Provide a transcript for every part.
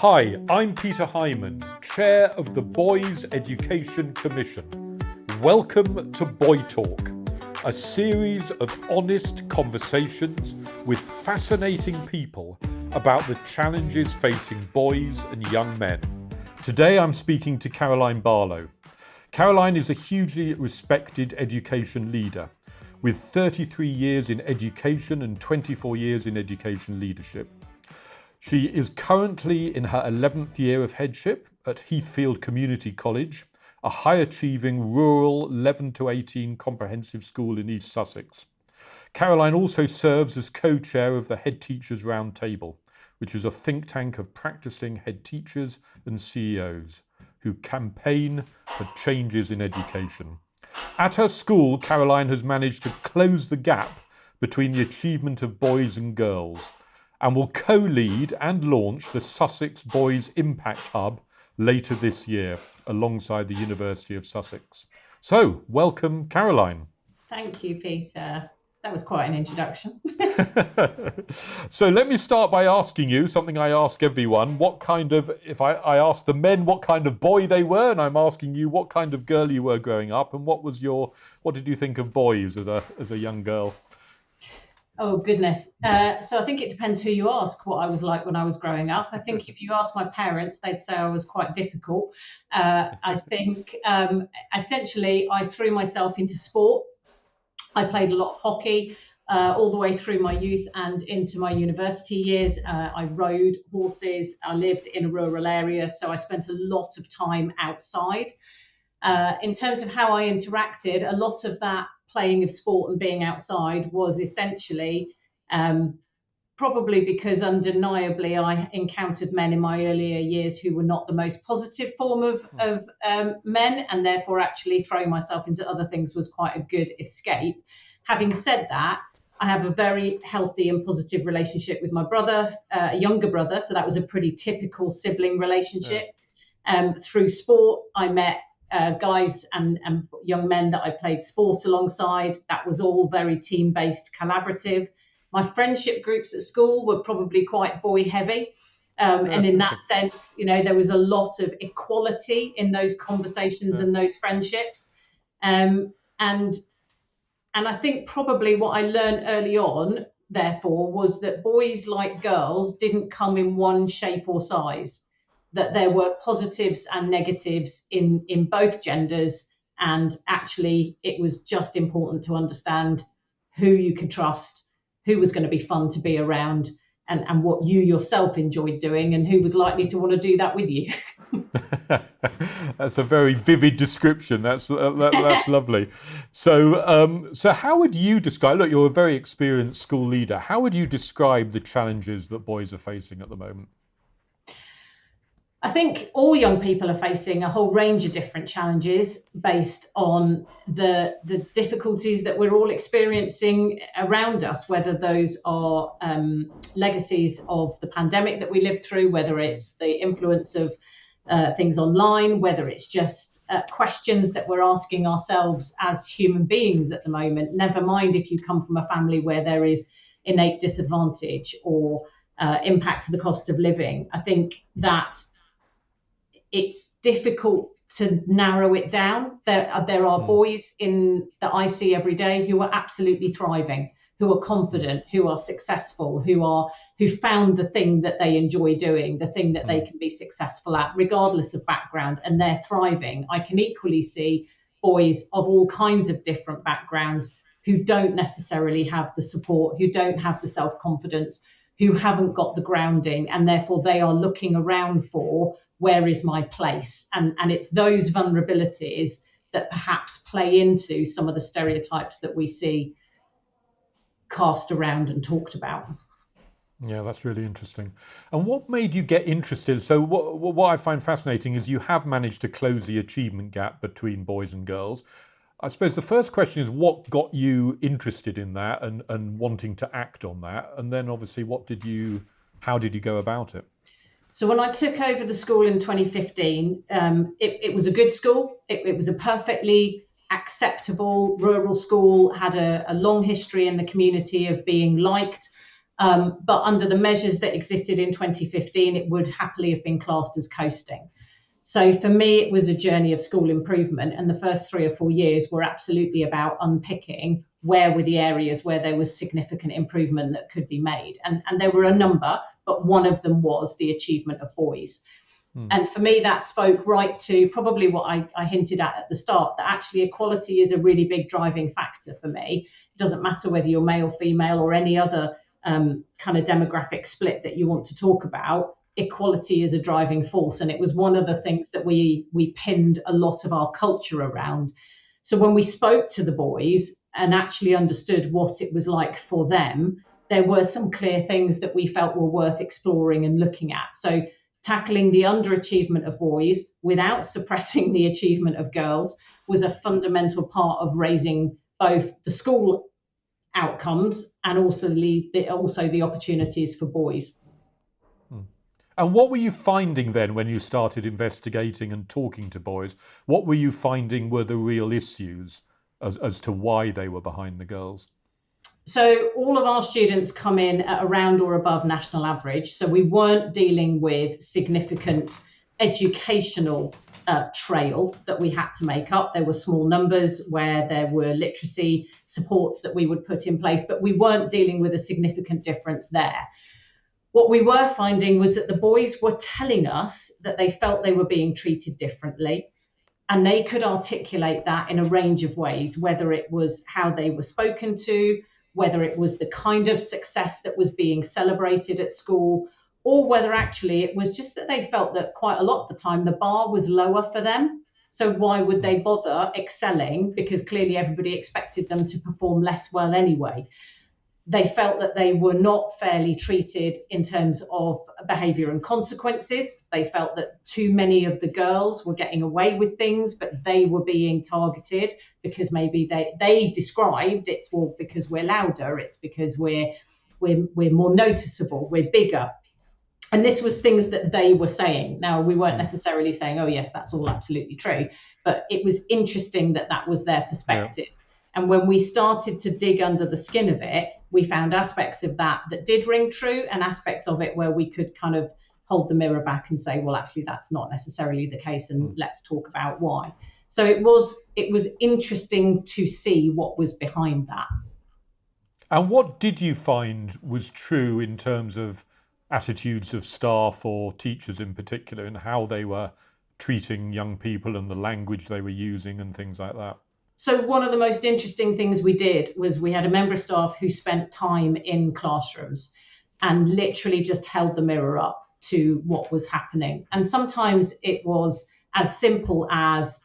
Hi, I'm Peter Hyman, Chair of the Boys Education Commission. Welcome to Boy Talk, a series of honest conversations with fascinating people about the challenges facing boys and young men. Today I'm speaking to Caroline Barlow. Caroline is a hugely respected education leader with 33 years in education and 24 years in education leadership. She is currently in her 11th year of headship at Heathfield Community College, a high-achieving rural 11 to 18 comprehensive school in East Sussex. Caroline also serves as co-chair of the Headteachers Roundtable, which is a think tank of practicing head teachers and CEOs who campaign for changes in education. At her school, Caroline has managed to close the gap between the achievement of boys and girls, and will co-lead and launch the Sussex Boys Impact Hub later this year, alongside the University of Sussex. So, welcome, Caroline. Thank you, Peter. That was quite an introduction. So let me start by asking you something I ask everyone. What kind of, if I ask the men what kind of boy they were, and I'm asking you what kind of girl you were growing up, and what did you think of boys as a young girl? Oh, goodness. So I think it depends who you ask what I was like when I was growing up. I think if you ask my parents, they'd say I was quite difficult. I think essentially I threw myself into sport. I played a lot of hockey all the way through my youth and into my university years. I rode horses. I lived in a rural area, so I spent a lot of time outside. In terms of how I interacted, a lot of that playing of sport and being outside was essentially probably because undeniably I encountered men in my earlier years who were not the most positive form of men, and therefore actually throwing myself into other things was quite a good escape. Having said that, I have a very healthy and positive relationship with my brother, a younger brother, so that was a pretty typical sibling relationship. Through sport, I met guys and young men that I played sport alongside. That was all very team-based, collaborative. My friendship groups at school were probably quite boy-heavy. And in that sense, there was a lot of equality in those conversations and those friendships. And I think probably what I learned early on, therefore, was that boys like girls didn't come in one shape or size, that there were positives and negatives in both genders. And actually, it was just important to understand who you could trust, who was going to be fun to be around, and what you yourself enjoyed doing, and who was likely to want to do that with you. That's a very vivid description. That's lovely. So how would you describe, look, you're a very experienced school leader. How would you describe the challenges that boys are facing at the moment? I think all young people are facing a whole range of different challenges based on the difficulties that we're all experiencing around us, whether those are legacies of the pandemic that we lived through, whether it's the influence of things online, whether it's just questions that we're asking ourselves as human beings at the moment, never mind if you come from a family where there is innate disadvantage or impact to the cost of living. I think that it's difficult to narrow it down. There are boys that I see every day who are absolutely thriving, who are confident, who are successful, who found the thing that they enjoy doing, the thing that they can be successful at, regardless of background, and they're thriving. I can equally see boys of all kinds of different backgrounds who don't necessarily have the support, who don't have the self-confidence, who haven't got the grounding, and therefore they are looking around for, where is my place? And it's those vulnerabilities that perhaps play into some of the stereotypes that we see cast around and talked about. Yeah, that's really interesting. And what made you get interested? So what I find fascinating is you have managed to close the achievement gap between boys and girls. I suppose the first question is what got you interested in that and wanting to act on that? And then obviously how did you go about it? So when I took over the school in 2015, it was a good school. It was a perfectly acceptable rural school, had a long history in the community of being liked, But under the measures that existed in 2015, it would happily have been classed as coasting. So for me, it was a journey of school improvement. And the first 3 or 4 years were absolutely about unpicking where were the areas where there was significant improvement that could be made. And there were a number, but one of them was the achievement of boys. And for me, that spoke right to probably what I hinted at the start, that actually equality is a really big driving factor for me. It doesn't matter whether you're male, female, or any other kind of demographic split that you want to talk about. Equality is a driving force. And it was one of the things that we pinned a lot of our culture around. So when we spoke to the boys and actually understood what it was like for them, there were some clear things that we felt were worth exploring and looking at. So tackling the underachievement of boys without suppressing the achievement of girls was a fundamental part of raising both the school outcomes and also the opportunities for boys. And what were you finding then when you started investigating and talking to boys? What were you finding were the real issues as to why they were behind the girls? So all of our students come in at around or above national average. So we weren't dealing with significant educational trail that we had to make up. There were small numbers where there were literacy supports that we would put in place, but we weren't dealing with a significant difference there. What we were finding was that the boys were telling us that they felt they were being treated differently. And they could articulate that in a range of ways, whether it was how they were spoken to, whether it was the kind of success that was being celebrated at school, or whether actually it was just that they felt that quite a lot of the time the bar was lower for them. So why would they bother excelling? Because clearly everybody expected them to perform less well anyway. They felt that they were not fairly treated in terms of behaviour and consequences. They felt that too many of the girls were getting away with things, but they were being targeted because maybe they described it's, well, because we're louder, it's because we're more noticeable, we're bigger. And this was things that they were saying. Now, we weren't necessarily saying, oh, yes, that's all absolutely true. But it was interesting that that was their perspective. Yeah. And when we started to dig under the skin of it, we found aspects of that did ring true and aspects of it where we could kind of hold the mirror back and say, well, actually, that's not necessarily the case. And let's talk about why. So it was interesting to see what was behind that. And what did you find was true in terms of attitudes of staff or teachers in particular and how they were treating young people and the language they were using and things like that? So one of the most interesting things we did was we had a member of staff who spent time in classrooms and literally just held the mirror up to what was happening. And sometimes it was as simple as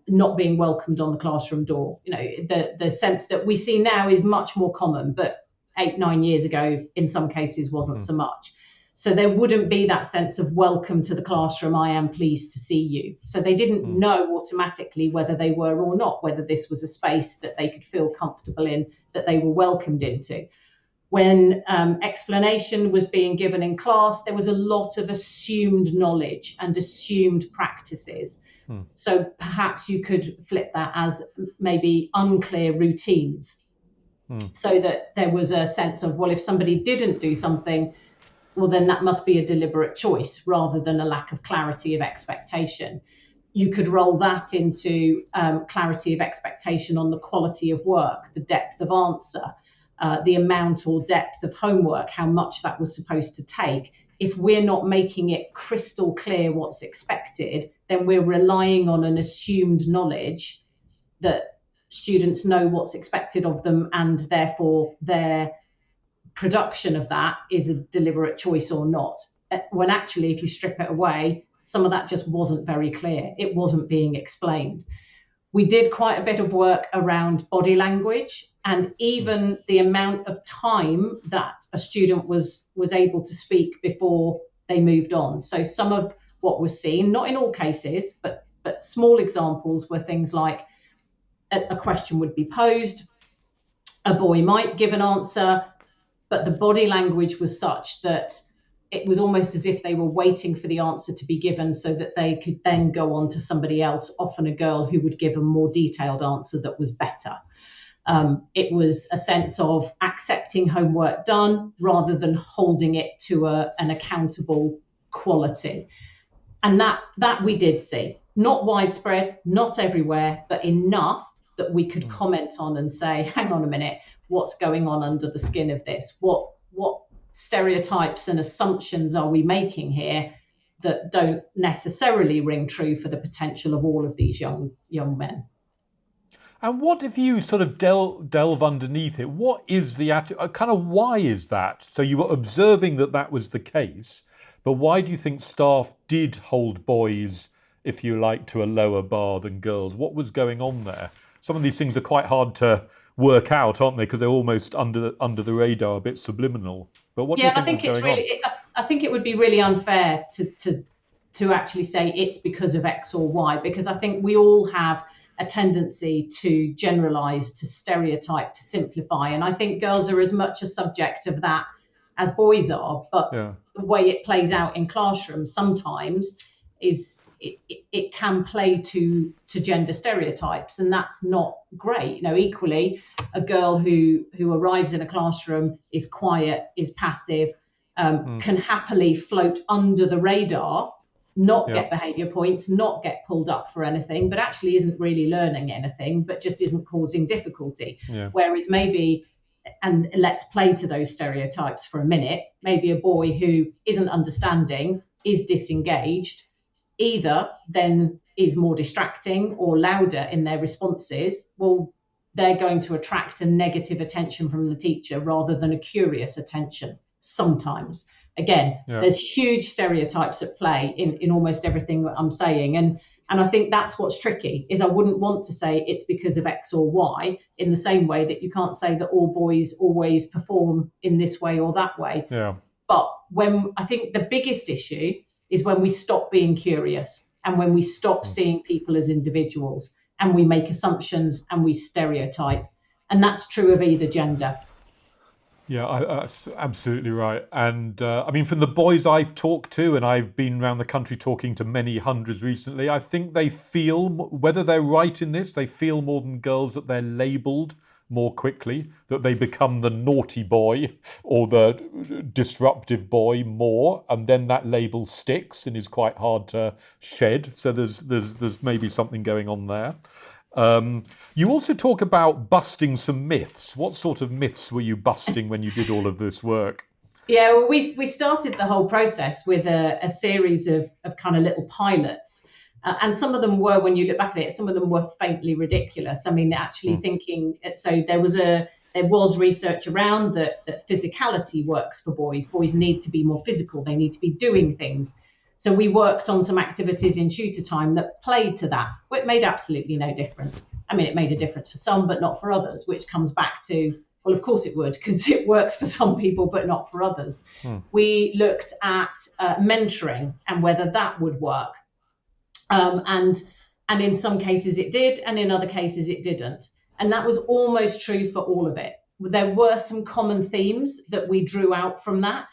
not being welcomed on the classroom door. You know, the sense that we see now is much more common, but 8-9 years ago, in some cases, wasn't so much. So there wouldn't be that sense of welcome to the classroom, I am pleased to see you. So they didn't know automatically whether they were or not, whether this was a space that they could feel comfortable in, that they were welcomed into. When explanation was being given in class, there was a lot of assumed knowledge and assumed practices. So perhaps you could flip that as maybe unclear routines. So that there was a sense of, well, if somebody didn't do something, well, then that must be a deliberate choice rather than a lack of clarity of expectation. You could roll that into clarity of expectation on the quality of work, the depth of answer, the amount or depth of homework, how much that was supposed to take. If we're not making it crystal clear what's expected, then we're relying on an assumed knowledge that students know what's expected of them and therefore their production of that is a deliberate choice or not. When actually, if you strip it away, some of that just wasn't very clear. It wasn't being explained. We did quite a bit of work around body language and even the amount of time that a student was able to speak before they moved on. So some of what was seen, not in all cases, but small examples were things like a question would be posed, a boy might give an answer, but the body language was such that it was almost as if they were waiting for the answer to be given so that they could then go on to somebody else, often a girl who would give a more detailed answer that was better. It was a sense of accepting homework done rather than holding it to an accountable quality. And that we did see. Not widespread, not everywhere, but enough that we could comment on and say, hang on a minute, what's going on under the skin of this? What stereotypes and assumptions are we making here that don't necessarily ring true for the potential of all of these young men? And what if you sort of delve underneath it? What is the kind of why is that? So you were observing that was the case, but why do you think staff did hold boys, if you like, to a lower bar than girls? What was going on there? Some of these things are quite hard to work out, aren't they? Because they're almost under the radar, a bit subliminal. But what do you think was going on? I think it would be really unfair to actually say it's because of X or Y, because I think we all have a tendency to generalize, to stereotype, to simplify. And I think girls are as much a subject of that as boys are. But the way it plays out in classrooms sometimes is it can play to gender stereotypes, and that's not great. Equally, a girl who arrives in a classroom, is quiet, is passive, can happily float under the radar, not get behaviour points, not get pulled up for anything, but actually isn't really learning anything, but just isn't causing difficulty. Whereas maybe, and let's play to those stereotypes for a minute, maybe a boy who isn't understanding, is disengaged, either then is more distracting or louder in their responses, well, they're going to attract a negative attention from the teacher rather than a curious attention sometimes. Again, there's huge stereotypes at play in almost everything that I'm saying. And I think that's what's tricky, is I wouldn't want to say it's because of X or Y, in the same way that you can't say that all boys always perform in this way or that way. But when I think the biggest issue is when we stop being curious and when we stop seeing people as individuals and we make assumptions and we stereotype. And that's true of either gender. Yeah, that's absolutely right. And I mean, from the boys I've talked to, and I've been around the country talking to many hundreds recently, I think they feel, whether they're right in this, they feel more than girls that they're labelled more quickly, that they become the naughty boy or the disruptive boy more, and then that label sticks and is quite hard to shed. So there's maybe something going on there. You also talk about busting some myths. What sort of myths were you busting when you did all of this work? Yeah, well, we started the whole process with a series of kind of little pilots. And some of them were, when you look back at it, some of them were faintly ridiculous. I mean, actually thinking, so there was research around that physicality works for boys. Boys need to be more physical. They need to be doing things. So we worked on some activities in tutor time that played to that. Well, it made absolutely no difference. I mean, it made a difference for some, but not for others, which comes back to, well, of course it would, because it works for some people, but not for others. We looked at mentoring and whether that would work. And in some cases it did, and in other cases it didn't. And that was almost true for all of it. There were some common themes that we drew out from that,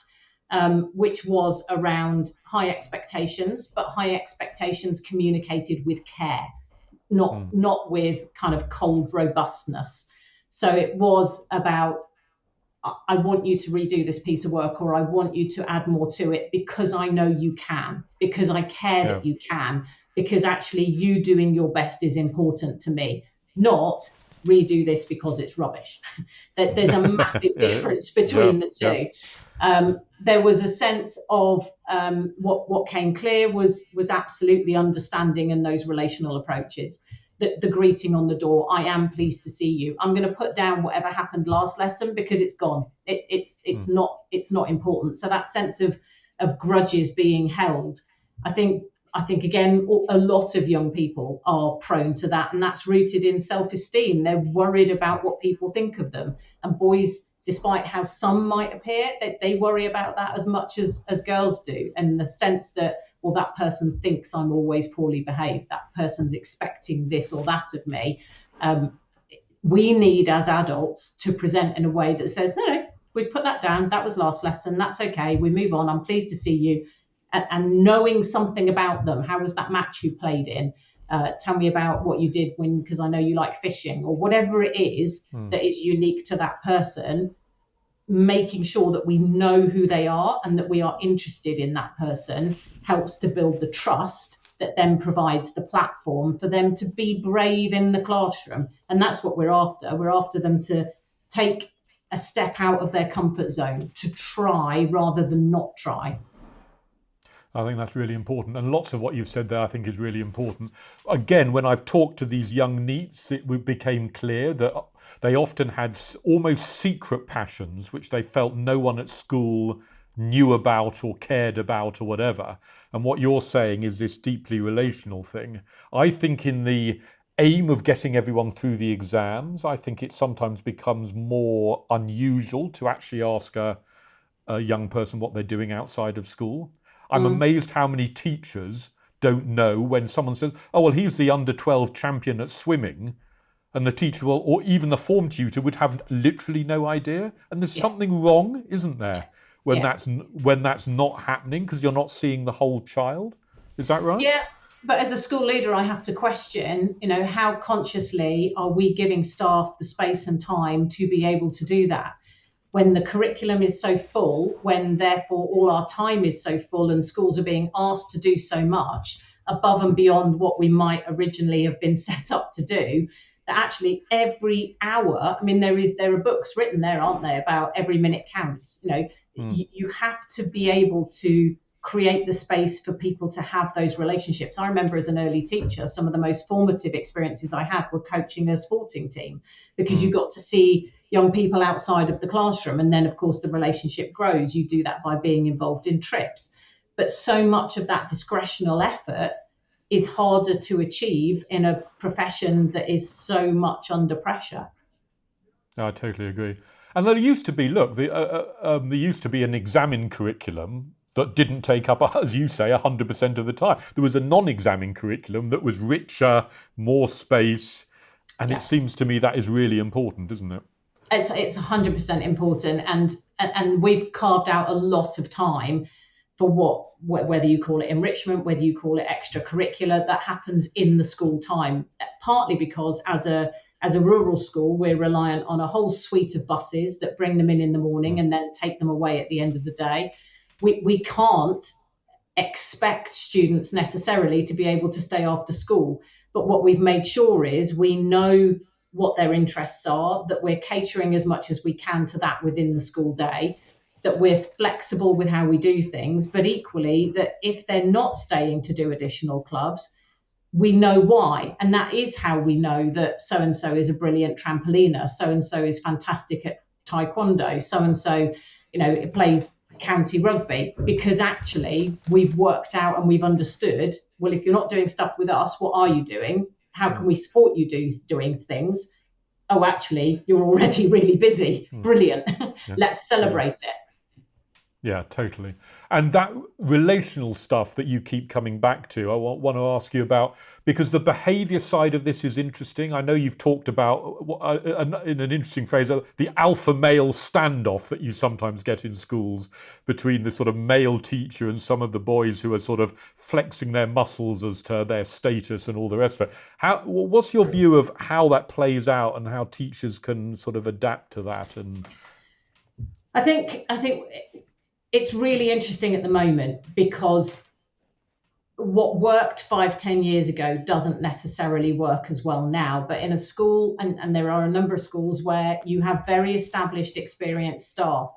which was around high expectations, but high expectations communicated with care, not with kind of cold robustness. So it was about, I want you to redo this piece of work, or I want you to add more to it because I know you can, because I care that you can, because actually you doing your best is important to me, not redo this because it's rubbish. There's a massive difference between the two. There was a sense of what came clear was absolutely understanding in those relational approaches. The greeting on the door, I am pleased to see you. I'm going to put down whatever happened last lesson because it's gone. It's not important. So that sense of grudges being held, I think again, a lot of young people are prone to that, and that's rooted in self-esteem. They're worried about what people think of them, and boys, despite how some might appear, they worry about that as much as girls do, and the sense that, well, that person thinks I'm always poorly behaved, that person's expecting this or that of me. We need, as adults, to present in a way that says, no, we've put that down, that was last lesson, that's okay, we move on, I'm pleased to see you. And knowing something about them, how was that match you played in? Tell me about what you did because I know you like fishing, or whatever it is that is unique to that person. Making sure that we know who they are and that we are interested in that person helps to build the trust that then provides the platform for them to be brave in the classroom. And that's what we're after. We're after them to take a step out of their comfort zone, to try rather than not try. I think that's really important. And lots of what you've said there, I think, is really important. Again, when I've talked to these young NEETs, it became clear that they often had almost secret passions, which they felt no one at school knew about or cared about or whatever. And what you're saying is this deeply relational thing. I think in the aim of getting everyone through the exams, I think it sometimes becomes more unusual to actually ask a young person what they're doing outside of school. I'm amazed how many teachers don't know when someone says, oh, well, he's the under 12 champion at swimming. And the teacher will, or even the form tutor would have literally no idea. And there's something wrong, isn't there, when that's not happening because you're not seeing the whole child. Is that right? Yeah. But as a school leader, I have to question, how consciously are we giving staff the space and time to be able to do that? When the curriculum is so full, when therefore all our time is so full and schools are being asked to do so much above and beyond what we might originally have been set up to do, that actually every hour, there are books written there, aren't there, about every minute counts. You have to be able to create the space for people to have those relationships. I remember as an early teacher, some of the most formative experiences I had were coaching a sporting team, because you got to see young people outside of the classroom. And then, of course, the relationship grows. You do that by being involved in trips. But so much of that discretional effort is harder to achieve in a profession that is so much under pressure. I totally agree. And there used to be, there used to be an examine curriculum that didn't take up, as you say, 100% of the time. There was a non-examine curriculum that was richer, more space. And it seems to me that is really important, isn't it? It's 100% important, and we've carved out a lot of time for whether you call it enrichment, whether you call it extracurricular, that happens in the school time. Partly because as a rural school, we're reliant on a whole suite of buses that bring them in the morning and then take them away at the end of the day. We can't expect students necessarily to be able to stay after school, but what we've made sure is we know what their interests are, that we're catering as much as we can to that within the school day, that we're flexible with how we do things, but equally that if they're not staying to do additional clubs, we know why. And that is how we know that so-and-so is a brilliant trampoliner, so-and-so is fantastic at taekwondo, so-and-so, it plays county rugby, because actually we've worked out and we've understood, well, if you're not doing stuff with us, what are you doing? How can we support you doing things? Oh, actually, you're already really busy. Brilliant. Let's celebrate it. Yeah, totally. And that relational stuff that you keep coming back to, I want to ask you about, because the behaviour side of this is interesting. I know you've talked about, in an interesting phrase, the alpha male standoff that you sometimes get in schools between the sort of male teacher and some of the boys who are sort of flexing their muscles as to their status and all the rest of it. What's your view of how that plays out and how teachers can sort of adapt to that? And I think it's really interesting at the moment, because what worked 5-10 years ago doesn't necessarily work as well now. But in a school, and there are a number of schools where you have very established, experienced staff,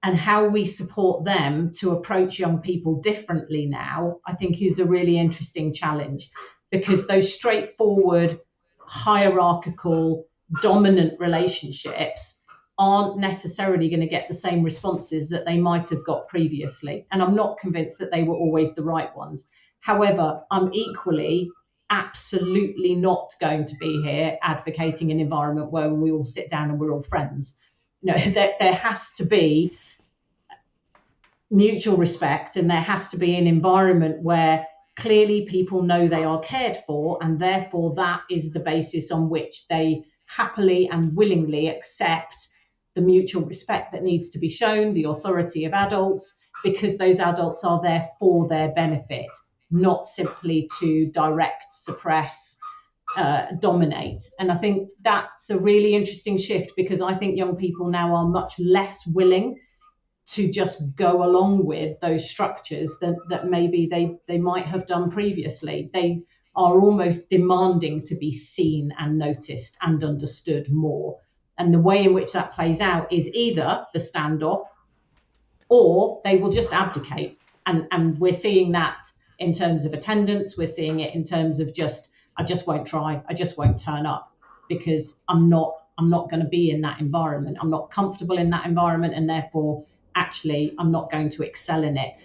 and how we support them to approach young people differently now, I think is a really interesting challenge, because those straightforward, hierarchical, dominant relationships aren't necessarily going to get the same responses that they might have got previously. And I'm not convinced that they were always the right ones. However, I'm equally absolutely not going to be here advocating an environment where we all sit down and we're all friends. There has to be mutual respect, and there has to be an environment where clearly people know they are cared for, and therefore that is the basis on which they happily and willingly accept the mutual respect that needs to be shown, the authority of adults, because those adults are there for their benefit. not simply to direct, suppress, dominate. And I think that's a really interesting shift, because I think young people now are much less willing to just go along with those structures that maybe they might have done previously. They are almost demanding to be seen and noticed and understood more. And the way in which that plays out is either the standoff, or they will just abdicate. And we're seeing that in terms of attendance. We're seeing it in terms of I just won't try. I just won't turn up, because I'm not going to be in that environment. I'm not comfortable in that environment, and therefore, actually, I'm not going to excel in it.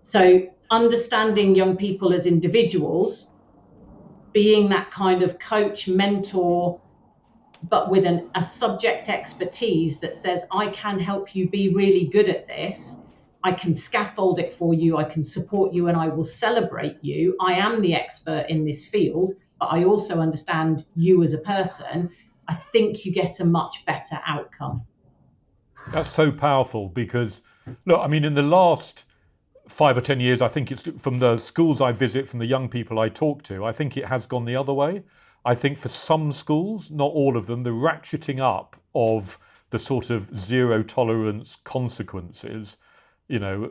So understanding young people as individuals, being that kind of coach, mentor, but with a subject expertise that says, I can help you be really good at this. I can scaffold it for you. I can support you, and I will celebrate you. I am the expert in this field, but I also understand you as a person. I think you get a much better outcome. That's so powerful, because, look, I mean, in the last 5 or 10 years, I think it's from the schools I visit, from the young people I talk to, I think it has gone the other way. I think for some schools, not all of them, the ratcheting up of the sort of zero tolerance consequences, you know,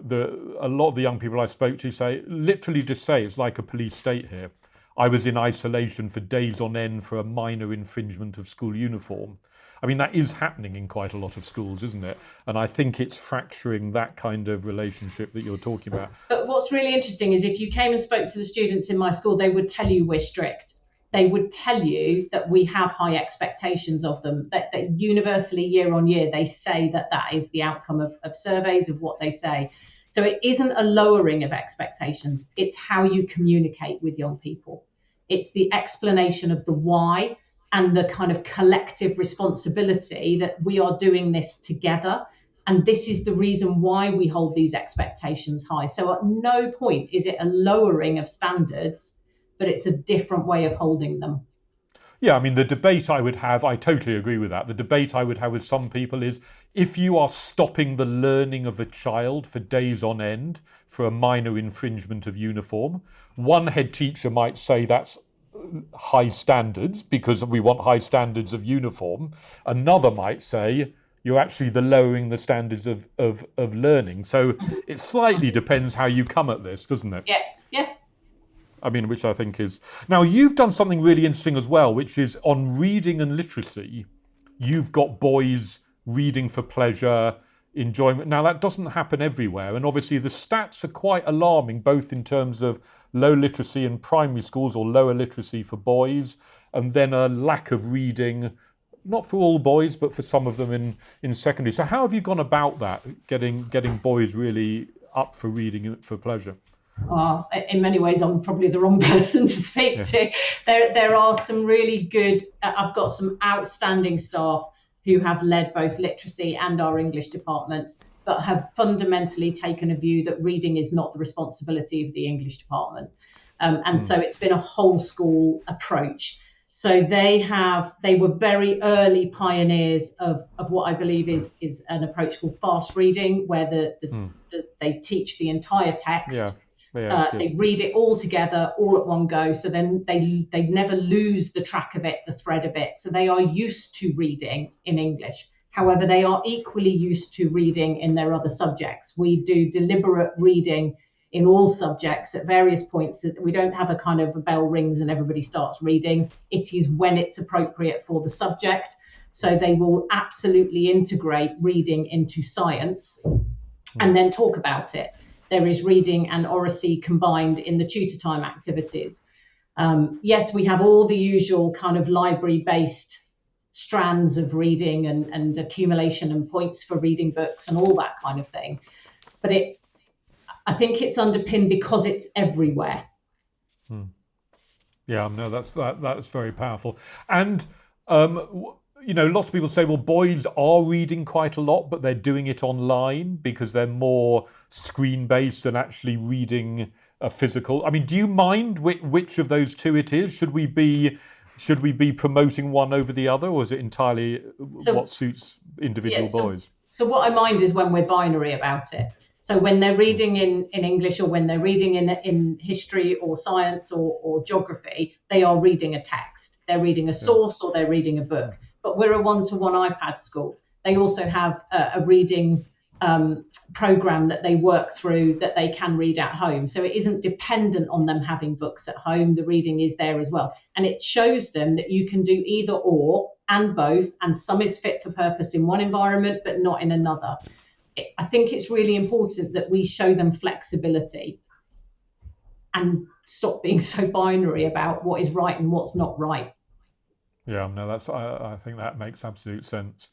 a lot of the young people I spoke to literally just say it's like a police state here. I was in isolation for days on end for a minor infringement of school uniform. I mean, that is happening in quite a lot of schools, isn't it? And I think it's fracturing that kind of relationship that you're talking about. But what's really interesting is, if you came and spoke to the students in my school, they would tell you we're strict. They would tell you that we have high expectations of them, that universally, year on year, they say that is the outcome of surveys, of what they say. So it isn't a lowering of expectations. It's how you communicate with young people. It's the explanation of the why, and the kind of collective responsibility that we are doing this together. And this is the reason why we hold these expectations high. So at no point is it a lowering of standards, but it's a different way of holding them. Yeah, I mean, the debate I would have, I totally agree with that. The debate I would have with some people is, if you are stopping the learning of a child for days on end for a minor infringement of uniform, one head teacher might say that's high standards because we want high standards of uniform. Another might say you're actually lowering the standards of learning. So it slightly depends how you come at this, doesn't it? Yeah. I mean, which I think is... Now, you've done something really interesting as well, which is on reading and literacy. You've got boys reading for pleasure, enjoyment. Now, that doesn't happen everywhere. And obviously, the stats are quite alarming, both in terms of low literacy in primary schools, or lower literacy for boys, and then a lack of reading, not for all boys, but for some of them in secondary. So how have you gone about that, getting boys really up for reading for pleasure? In many ways, I'm probably the wrong person to speak to. There are some really good, I've got some outstanding staff who have led both literacy and our English departments, but have fundamentally taken a view that reading is not the responsibility of the English department. So it's been a whole school approach. So they were very early pioneers of what I believe is an approach called fast reading, where they teach the entire text. They read it all together, all at one go. So then they never lose the track of it, the thread of it. So they are used to reading in English. However, they are equally used to reading in their other subjects. We do deliberate reading in all subjects at various points. We don't have a kind of a bell rings and everybody starts reading. It is when it's appropriate for the subject. So they will absolutely integrate reading into science and then talk about it. There is reading and oracy combined in the tutor time activities. Yes, we have all the usual kind of library-based strands of reading and accumulation and points for reading books and all that kind of thing. But I think it's underpinned because it's everywhere. Yeah, no, that's very powerful. And lots of people say, well, boys are reading quite a lot, but they're doing it online because they're more screen-based than actually reading a physical. I mean, do you mind which of those two it is? Should we be promoting one over the other, or is it entirely what suits individual boys? So what I mind is when we're binary about it. So when they're reading in English, or when they're reading in history or science or geography, they are reading a text. They're reading a source, or they're reading a book. But we're a one-to-one iPad school. They also have a reading program that they work through that they can read at home. So it isn't dependent on them having books at home. The reading is there as well. And it shows them that you can do either or and both, and some is fit for purpose in one environment, but not in another. I think it's really important that we show them flexibility and stop being so binary about what is right and what's not right. Yeah, no, I think that makes absolute sense.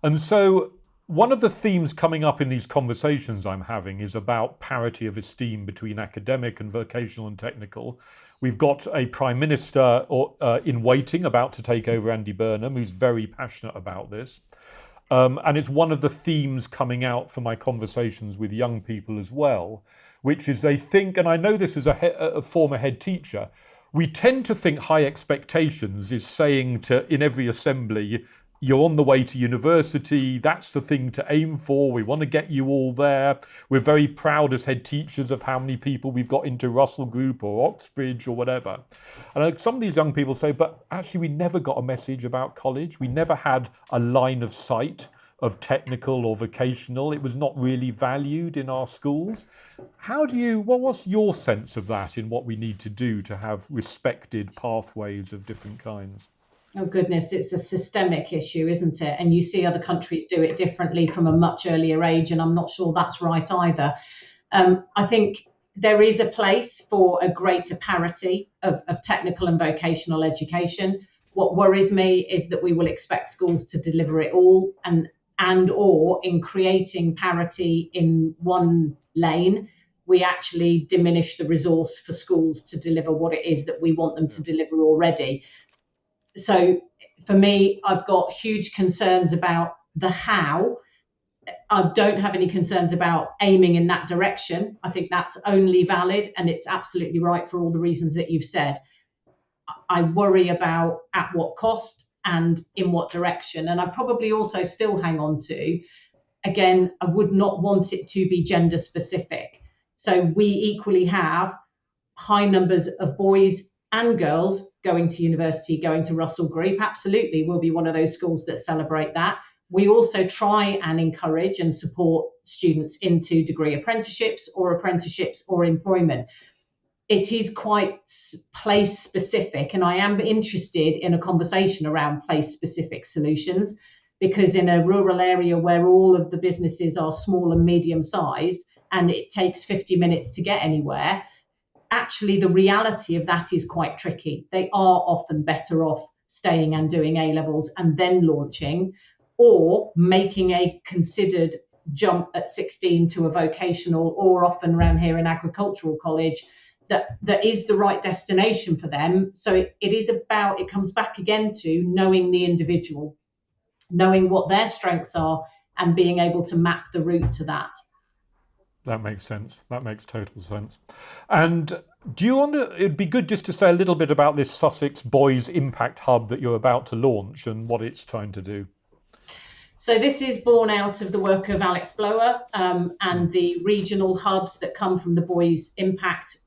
And so one of the themes coming up in these conversations I'm having is about parity of esteem between academic and vocational and technical. We've got a Prime Minister in waiting, about to take over, Andy Burnham, who's very passionate about this. And it's one of the themes coming out from my conversations with young people as well, which is they think, and I know this as a former head teacher, we tend to think high expectations is saying to, in every assembly, you're on the way to university, that's the thing to aim for, we want to get you all there. We're very proud as head teachers of how many people we've got into Russell Group or Oxbridge or whatever. And some of these young people say, but actually we never got a message about college. We never had a line of sight of technical or vocational. It was not really valued in our schools. What's your sense of that in what we need to do to have respected pathways of different kinds? Oh goodness, it's a systemic issue, isn't it? And you see other countries do it differently from a much earlier age, and I'm not sure that's right either. I think there is a place for a greater parity of technical and vocational education. What worries me is that we will expect schools to deliver it all, and or in creating parity in one lane, we actually diminish the resource for schools to deliver what it is that we want them to deliver already. So for me, I've got huge concerns about the how. I don't have any concerns about aiming in that direction. I think that's only valid, and it's absolutely right for all the reasons that you've said. I worry about at what cost and in what direction. And I probably also still hang on to, again, I would not want it to be gender specific. So we equally have high numbers of boys and girls going to university, going to Russell Group. Absolutely, we'll be one of those schools that celebrate that. We also try and encourage and support students into degree apprenticeships or employment. It is quite place specific, and I am interested in a conversation around place specific solutions, because in a rural area where all of the businesses are small and medium sized and it takes 50 minutes to get anywhere, actually the reality of that is quite tricky. They are often better off staying and doing A-levels and then launching, or making a considered jump at 16 to a vocational, or often around here an agricultural college that is the right destination for them. So it comes back again to knowing the individual, knowing what their strengths are, and being able to map the route to that. That makes sense. That makes total sense. And it'd be good just to say a little bit about this Sussex Boys Impact Hub that you're about to launch and what it's trying to do. So this is born out of the work of Alex Blower and the regional hubs that come from the Boys Impact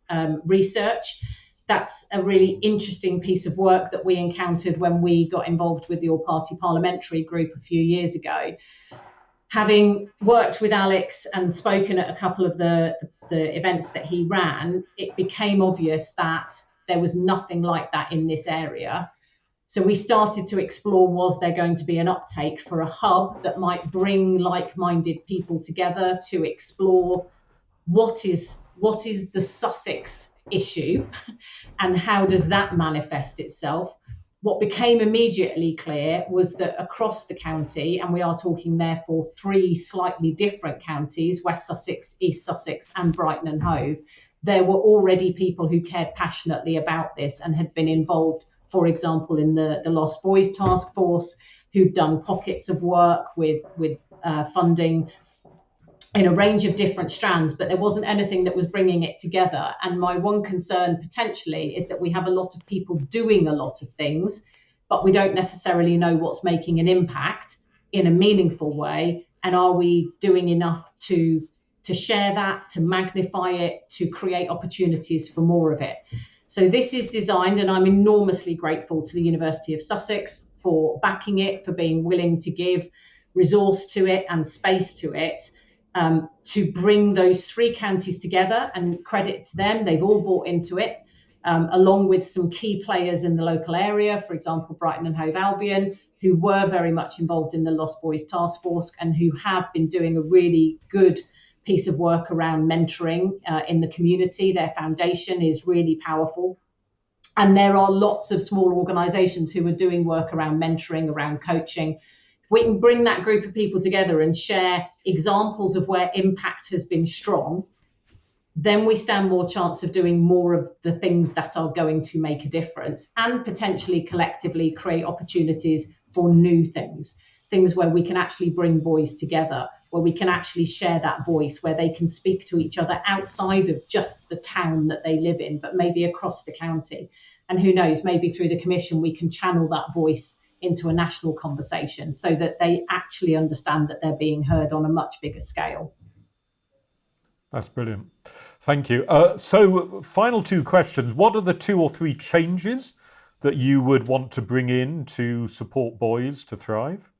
research. That's a really interesting piece of work that we encountered when we got involved with the All Party Parliamentary Group a few years ago. Having worked with Alex and spoken at a couple of the events that he ran, it became obvious that there was nothing like that in this area. So we started to explore, was there going to be an uptake for a hub that might bring like-minded people together to explore what is the Sussex issue and how does that manifest itself? What became immediately clear was that across the county, and we are talking therefore 3 slightly different counties, West Sussex, East Sussex and Brighton and Hove, there were already people who cared passionately about this and had been involved, for example, in the Lost Boys Task Force, who'd done pockets of work with funding in a range of different strands, but there wasn't anything that was bringing it together. And my one concern potentially is that we have a lot of people doing a lot of things, but we don't necessarily know what's making an impact in a meaningful way. And are we doing enough to to share that, to magnify it, to create opportunities for more of it. So this is designed, and I'm enormously grateful to the University of Sussex for backing it, for being willing to give resource to it and space to it, to bring those three counties together, and credit to them, they've all bought into it, along with some key players in the local area, for example, Brighton and Hove Albion, who were very much involved in the Lost Boys Task Force and who have been doing a really good piece of work around mentoring in the community. Their foundation is really powerful. And there are lots of small organisations who are doing work around mentoring, around coaching. If we can bring that group of people together and share examples of where impact has been strong, then we stand more chance of doing more of the things that are going to make a difference and potentially collectively create opportunities for new things where we can actually bring boys together, where we can actually share that voice, where they can speak to each other outside of just the town that they live in, but maybe across the county. And who knows, maybe through the commission, we can channel that voice into a national conversation so that they actually understand that they're being heard on a much bigger scale. That's brilliant. Thank you. So final two questions. What are the 2 or 3 changes that you would want to bring in to support boys to thrive?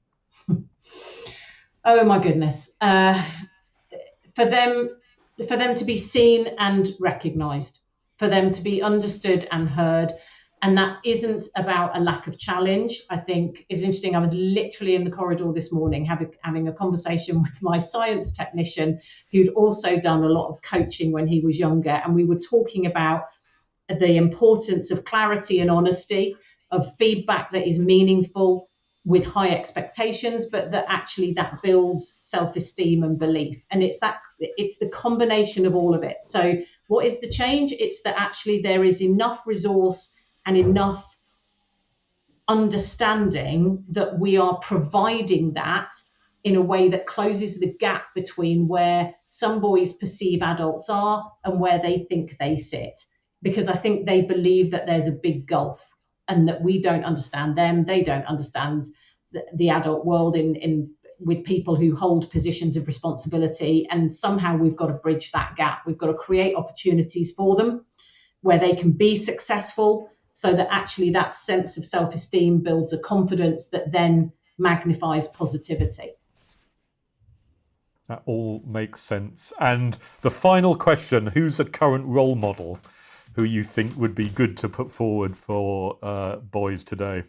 Oh my goodness. For them to be seen and recognised, for them to be understood and heard. And that isn't about a lack of challenge. I think it's interesting. I was literally in the corridor this morning having a conversation with my science technician who'd also done a lot of coaching when he was younger. And we were talking about the importance of clarity and honesty, of feedback that is meaningful with high expectations, but that actually that builds self-esteem and belief. And it's the combination of all of it. So what is the change? It's that actually there is enough resource and enough understanding that we are providing that in a way that closes the gap between where some boys perceive adults are and where they think they sit. Because I think they believe that there's a big gulf and that we don't understand them. They don't understand the adult world with people who hold positions of responsibility. And somehow we've got to bridge that gap. We've got to create opportunities for them where they can be successful, so that actually that sense of self-esteem builds a confidence that then magnifies positivity. That all makes sense. And the final question, who's a current role model who you think would be good to put forward for boys today?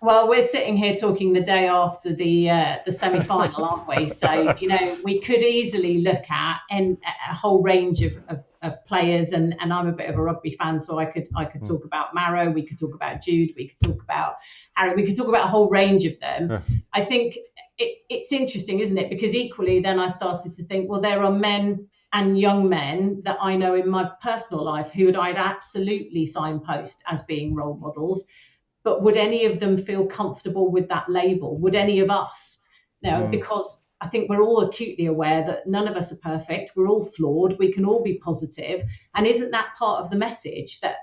Well, we're sitting here talking the day after the semi-final, aren't we? So, we could easily look at a whole range of players, and I'm a bit of a rugby fan, so I could talk about Marrow, we could talk about Jude, we could talk about Harry, we could talk about a whole range of them. Yeah. I think it's interesting, isn't it? Because equally, then I started to think, well, there are men and young men that I know in my personal life who I'd absolutely signpost as being role models. But would any of them feel comfortable with that label? Would any of us? No, because I think we're all acutely aware that none of us are perfect. We're all flawed. We can all be positive. And isn't that part of the message that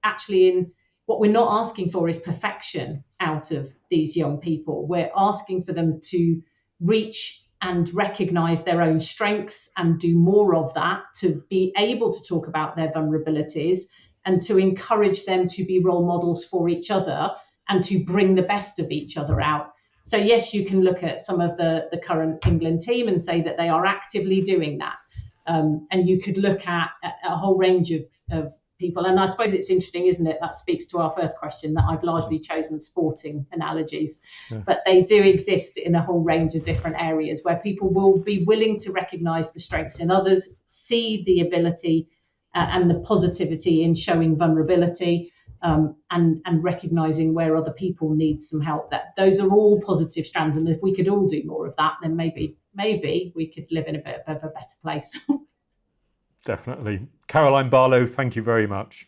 actually in what we're not asking for is perfection out of these young people. We're asking for them to reach and recognize their own strengths and do more of that, to be able to talk about their vulnerabilities and to encourage them to be role models for each other and to bring the best of each other out. So yes, you can look at some of the current England team and say that they are actively doing that. And you could look at a whole range of people. And I suppose it's interesting, isn't it? That speaks to our first question, that I've largely chosen sporting analogies. Yeah. But they do exist in a whole range of different areas where people will be willing to recognise the strengths in others, see the ability and the positivity in showing vulnerability, and recognising where other people need some help. That those are all positive strands, and if we could all do more of that, then maybe we could live in a bit of a better place. Definitely. Caroline Barlow, thank you very much.